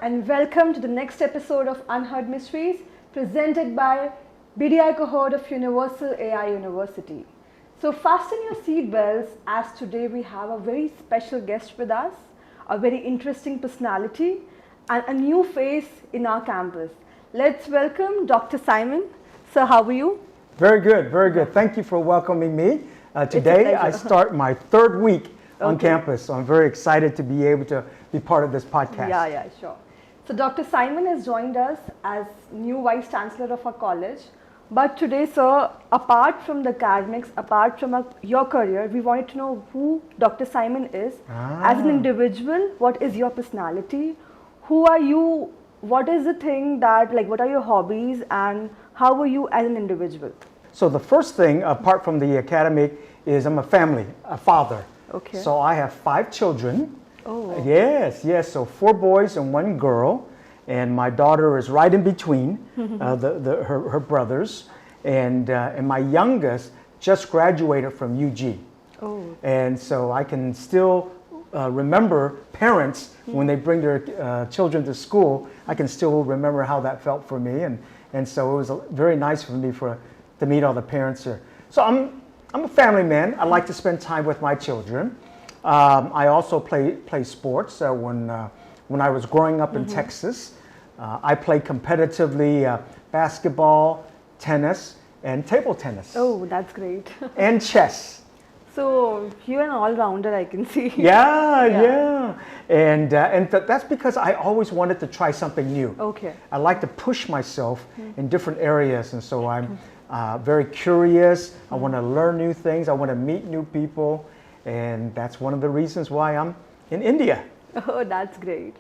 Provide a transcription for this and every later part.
and welcome to the next episode of Unheard Mysteries presented by BDI Cohort of Universal AI University. So fasten your seatbelts as today we have a very special guest with us, a very interesting personality and a new face in our campus. Let's welcome Dr. Simon. Sir, how are you? Very good, very good. Thank you for welcoming me. Today I start my third week on campus, so I'm very excited to be able to be part of this podcast. Yeah, sure. So Dr. Simon has joined us as new Vice Chancellor of our college. But today, sir, apart from the academics, apart from your career, we wanted to know who Dr. Simon is as an individual. What is your personality? Who are you? What is the thing that, what are your hobbies and how are you as an individual? So the first thing, apart from the academic, is I'm a father. Okay. So I have 5 children. Oh. Yes. So 4 boys and 1 girl. And my daughter is right in between her brothers. And my youngest just graduated from UG. Oh. And so I can still remember parents when they bring their children to school. I can still remember how that felt for me. And so it was very nice for me to meet all the parents here. So I'm a family man. I like to spend time with my children. I also play sports. When I was growing up in Texas, I played competitively basketball, tennis, and table tennis. Oh, that's great. And chess. So you're an all-rounder, I can see. Yeah. And that's because I always wanted to try something new. Okay. I like to push myself in different areas, and so I'm very curious. I want to learn new things. I want to meet new people, and that's one of the reasons why I'm in India. Oh, that's great.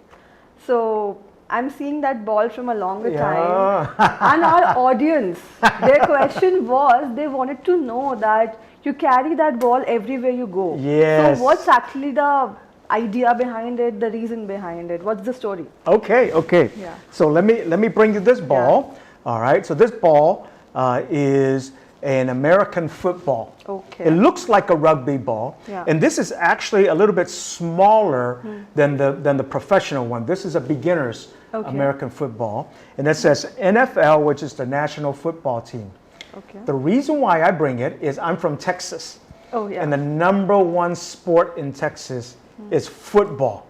So I'm seeing that ball from a longer time. And our audience, their question was, they wanted to know that you carry that ball everywhere you go. Yes. So what's actually the idea behind it, the reason behind it? What's the story? Okay. Yeah. So let me bring you this ball. Yeah. All right. So this ball is an American football. Okay. It looks like a rugby ball, and this is actually a little bit smaller than the professional one. This is a beginner's American football, and it says NFL, which is the National Football Team. Okay. The reason why I bring it is I'm from Texas, and the number one sport in Texas is football,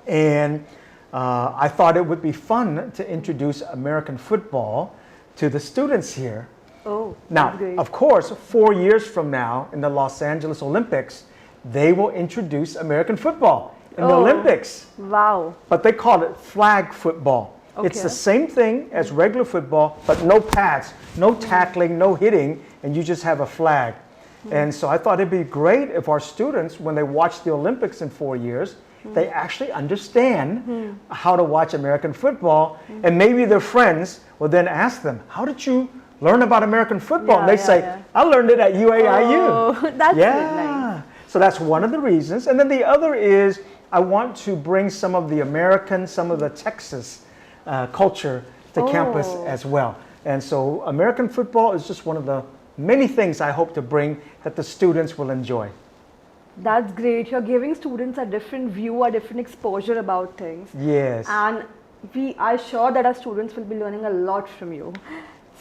and I thought it would be fun to introduce American football to the students here. Oh, now, of course, 4 years from now in the Los Angeles Olympics, they will introduce American football in the Olympics. Wow. But they call it flag football. Okay. It's the same thing as regular football, but no pads, no tackling, no hitting, and you just have a flag. And so I thought it'd be great if our students, when they watch the Olympics in 4 years, they actually understand how to watch American football, and maybe their friends will then ask them, how did you learn about American football? And they say, I learned it at UAIU. Oh, that's really nice. So that's one of the reasons. And then the other is I want to bring some of the American, some of the Texas culture to campus as well. And so American football is just one of the many things I hope to bring that the students will enjoy. That's great. You're giving students a different view, a different exposure about things. Yes. And we are sure that our students will be learning a lot from you.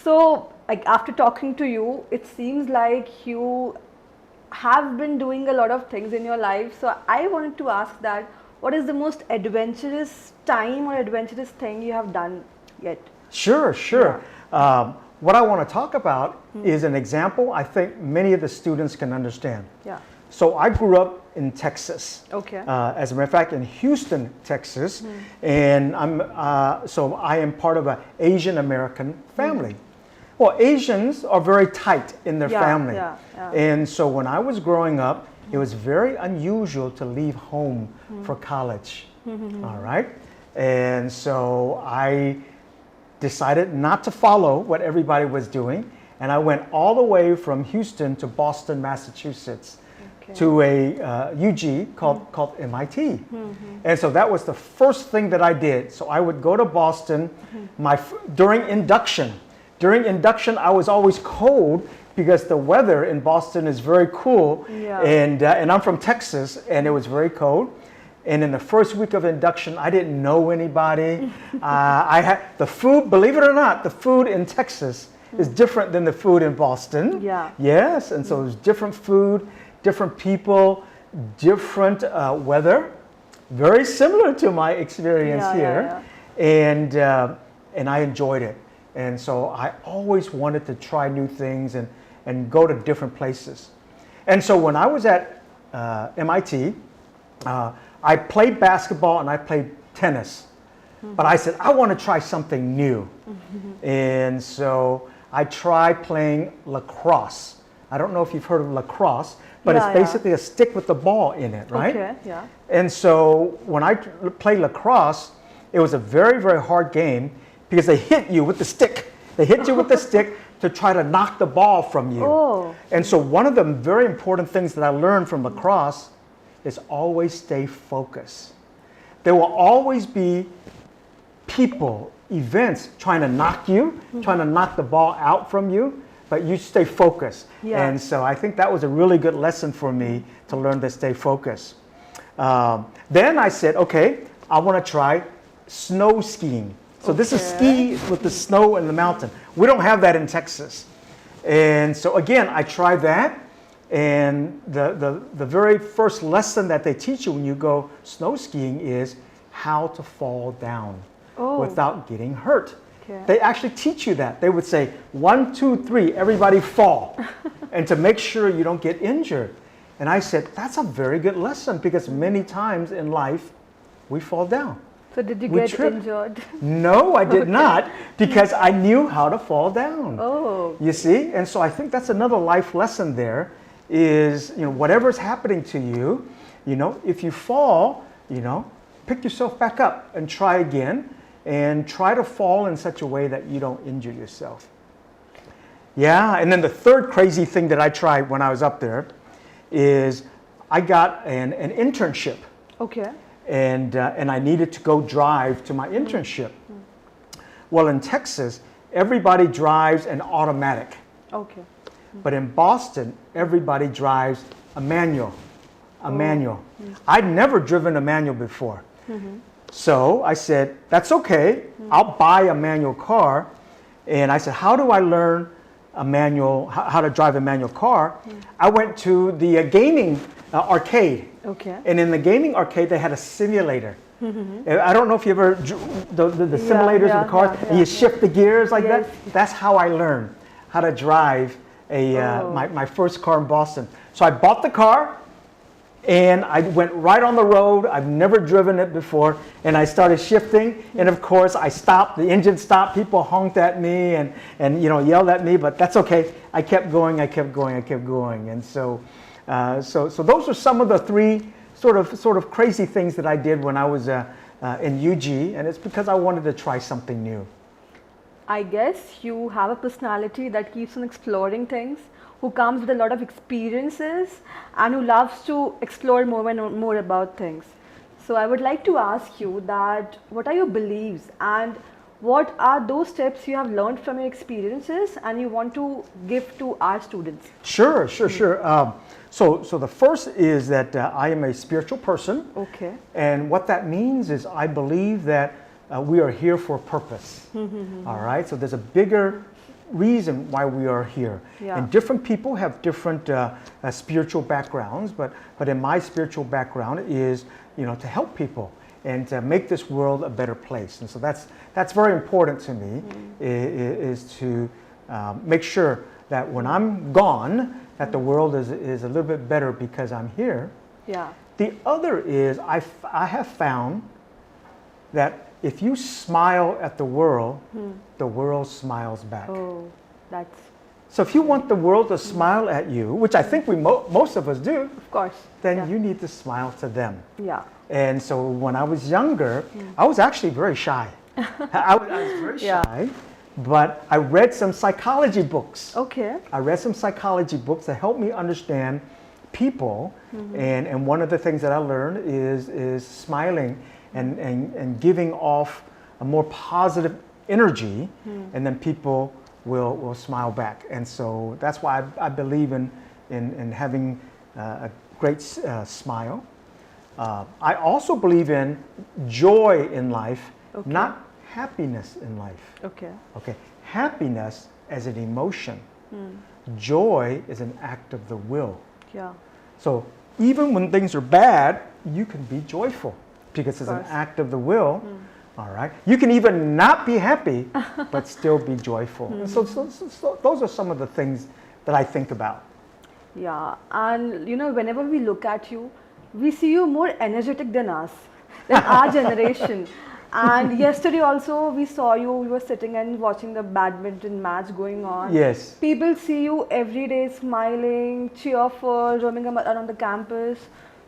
So, after talking to you, it seems like you have been doing a lot of things in your life. So, I wanted to ask that, what is the most adventurous time or adventurous thing you have done yet? Sure. Yeah. What I want to talk about is an example I think many of the students can understand. Yeah. So I grew up in Texas. Okay. As a matter of fact, in Houston, Texas, and I am part of an Asian American family. Well, Asians are very tight in their family, and so when I was growing up, it was very unusual to leave home for college. All right, and so I decided not to follow what everybody was doing, and I went all the way from Houston to Boston, Massachusetts. To a UG called MIT. And so that was the first thing that I did. So I would go to Boston during induction. During induction, I was always cold because the weather in Boston is very cool. And I'm from Texas, and it was very cold. And in the first week of induction, I didn't know anybody. I had the food, believe it or not, the food in Texas is different than the food in Boston. Yeah. Yes, and so it was different food, different people, different weather. Very similar to my experience here. And I enjoyed it. And so I always wanted to try new things and go to different places. And so when I was at MIT, I played basketball and I played tennis. But I said, I want to try something new. And so I tried playing lacrosse. I don't know if you've heard of lacrosse, but it's basically a stick with the ball in it, right? Okay, yeah. And so when I played lacrosse, it was a very, very hard game because they hit you with the stick. They hit you with the stick to try to knock the ball from you. Oh. And so one of the very important things that I learned from lacrosse is always stay focused. There will always be people, events trying to knock you, trying to knock the ball out from you, but you stay focused. Yeah. And so I think that was a really good lesson for me to learn to stay focused. Then I said, okay, I want to try snow skiing. So this is ski with the snow in the mountain. We don't have that in Texas. And so again, I tried that. And the very first lesson that they teach you when you go snow skiing is how to fall down without getting hurt. Okay. They actually teach you that. They would say, 1, 2, 3, everybody fall. And to make sure you don't get injured. And I said, that's a very good lesson because many times in life, we fall down. So did you get injured? No, I did not, because I knew how to fall down. Oh. You see? And so I think that's another life lesson there is, whatever's happening to you, if you fall, pick yourself back up and try again and try to fall in such a way that you don't injure yourself. Yeah, and then the third crazy thing that I tried when I was up there is I got an internship. Okay. And I needed to go drive to my internship. Well, in Texas, everybody drives an automatic. Okay. But in Boston, everybody drives a manual. I'd never driven a manual before. So I said, that's okay. I'll buy a manual car. And I said, how do I learn a manual, how to drive a manual car? I went to the gaming arcade. Okay. And in the gaming arcade, they had a simulator. I don't know if you ever, the simulators of the cars, and you shift the gears like that. That's how I learned how to drive my first car in Boston. So I bought the car, and I went right on the road. I've never driven it before, and I started shifting. And of course, I stopped. The engine stopped. People honked at me and yelled at me, but that's okay. I kept going. And so those are some of the three sort of crazy things that I did when I was in UG, and it's because I wanted to try something new. I guess you have a personality that keeps on exploring things, who comes with a lot of experiences and who loves to explore more and more about things. So I would like to ask you that what are your beliefs and what are those tips you have learned from your experiences and you want to give to our students? Sure. So the first is that I am a spiritual person. Okay. And what that means is I believe that we are here for a purpose. All right. So there's a bigger reason why we are here. Yeah. And different people have different spiritual backgrounds, but in my spiritual background is to help people and to make this world a better place. And so that's very important to me, is to make sure that when I'm gone, that the world is a little bit better because I'm here. Yeah. The other is I have found that if you smile at the world smiles back. Oh, that's... So if you want the world to smile at you, which I think most of us do, of course, then you need to smile to them. Yeah. And so when I was younger, I was actually very shy. I was very shy, but I read some psychology books. Okay. I read some psychology books that helped me understand people, and one of the things that I learned is smiling and giving off a more positive energy, and then people will smile back. And so that's why I believe in having a great smile. I also believe in joy in life, Okay. not happiness in life. Okay. Okay, happiness as an emotion. Joy is an act of the will. Yeah. So even when things are bad, you can be joyful because it's an course. act of the will. All right. You can even not be happy, but still be joyful. So those are some of the things that I think about. Yeah, and you know, whenever we look at you, we see you more energetic than us, than our generation. And yesterday also we saw you, we were sitting and watching the badminton match going on. Yes. People see you every day smiling, cheerful, roaming around the campus.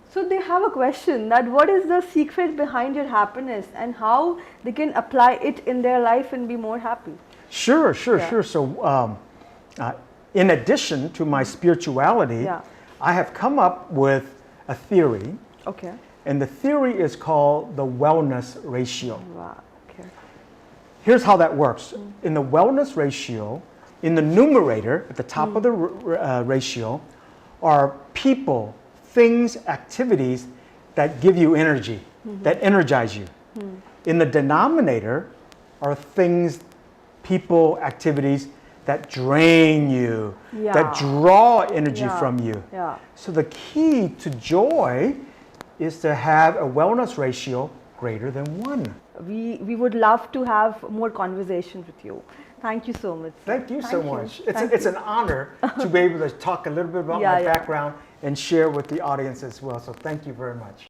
So they have a question that what is the secret behind your happiness and how they can apply it in their life and be more happy? Sure. Yeah. So in addition to my spirituality, Yeah. I have come up with a theory, Okay. and the theory is called the wellness ratio. Wow. Okay. Here's how that works. In the wellness ratio, in the numerator, at the top of the ratio, are people, things, activities that give you energy, that energize you. In the denominator are things, people, activities that drain you, Yeah. that draw energy Yeah. from you. Yeah. So the key to joy is to have a wellness ratio greater than 1. We would love to have more conversations with you. Thank you so much. Thank you so much. Thank It's you. an honor to be able to talk a little bit about Yeah, my yeah. background and share with the audience as well. So thank you very much.